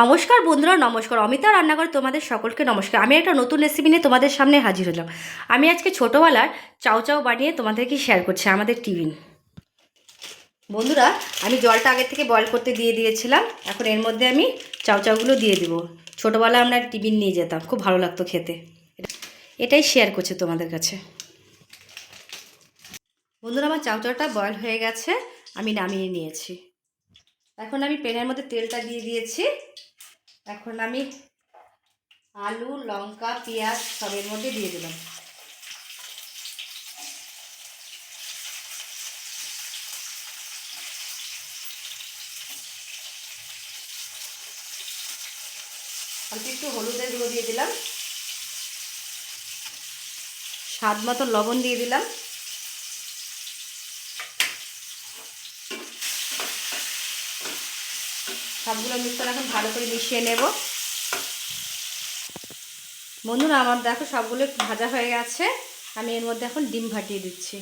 নমস্কার বন্ধুরা, নমস্কার। অমিতা রান্নাঘর তোমাদের সকলকে নমস্কার। আমি একটা নতুন রেসিপি নিয়ে তোমাদের সামনে হাজির হলাম। আমি আজকে ছোটোবেলার চাউ চাউ বানিয়ে তোমাদেরকে শেয়ার করছি আমাদের টিফিন। বন্ধুরা, আমি জলটা আগে থেকে বয়েল করতে দিয়ে দিয়েছিলাম। এখন এর মধ্যে আমি চাউ চাউগুলো দিয়ে দেবো। ছোটোবেলায় আমরা টিফিন নিয়ে যেতাম, খুব ভালো লাগতো খেতে। এটাই শেয়ার করছি তোমাদের কাছে। বন্ধুরা, আমার চাউ চাউটা বয়েল হয়ে গেছে, আমি নামিয়ে নিয়েছি। এখন আমি প্যানের মধ্যে তেলটা দিয়ে দিয়েছি। এখন আমি আলু, লঙ্কা, পেঁয়াজ সবের মধ্যে দিয়ে দিলাম। অল্প একটু হলুদের গুঁড়ো দিয়ে দিলাম, স্বাদ মতো লবণ দিয়ে দিলাম, সবগুলো মিক্সচার এখন ভালো করে মিশিয়ে নেব। বন্ধুরা, আমার দেখো সবগুলো একটু ভাজা হয়ে গেছে। আমি এর মধ্যে এখন ডিম ফাটিয়ে দিচ্ছি।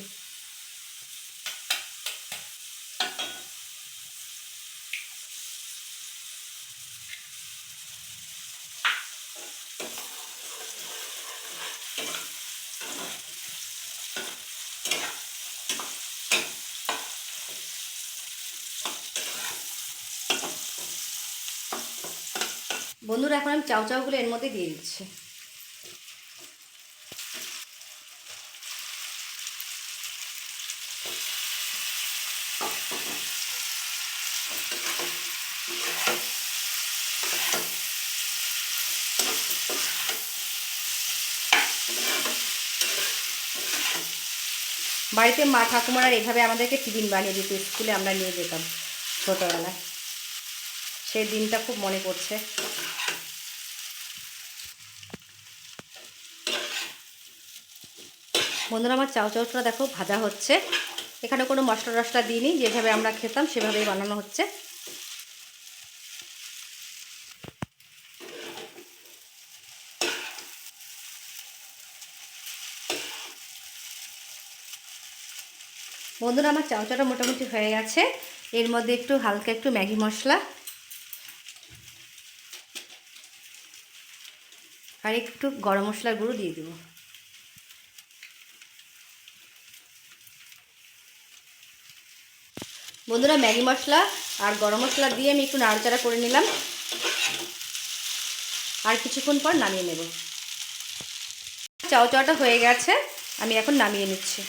বন্ধুরা, এখন আমি চাউ চাউগুলো এর মধ্যে দিয়ে দিচ্ছি। বাড়িতে মা ঠাকুমারা এইভাবে আমাদেরকে টিফিন বানিয়ে দিত, স্কুলে আমরা নিয়ে যেতাম ছোটোবেলায়। সেই দিনটা খুব মনে পড়ছে। বন্ধুরা, আমার চাউ চাউটা দেখো ভাজা হচ্ছে। এখানে কোনো মশলা টশলা দিইনি, যেভাবে আমরা খেতাম সেভাবেই বানানো হচ্ছে। বন্ধুরা, আমার চাউ চাউটা মোটামুটি হয়ে গেছে। এর মধ্যে একটু হালকা একটু ম্যাগি মশলা আর একটু গরম মশলার গুঁড়ো দিয়ে দেবো। বন্ধুরা, ম্যাগি মশলা আর গরম মশলা দিয়ে আমি একটু নাড়াচাড়া করে নিলাম। আর কিছুক্ষণ পর নামিয়ে নেব। চাউ চাউটা হয়ে গেছে, আমি এখন নামিয়ে নিচ্ছি।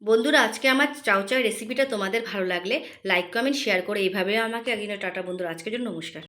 বন্ধুরা, আজকে আমার চাউ চাউ রেসিপিটা তোমাদের ভালো লাগলে লাইক কমেন্ট শেয়ার করে এইভাবে আমাকে একদিনের টাটা। বন্ধুরা, আজকের জন্য নমস্কার।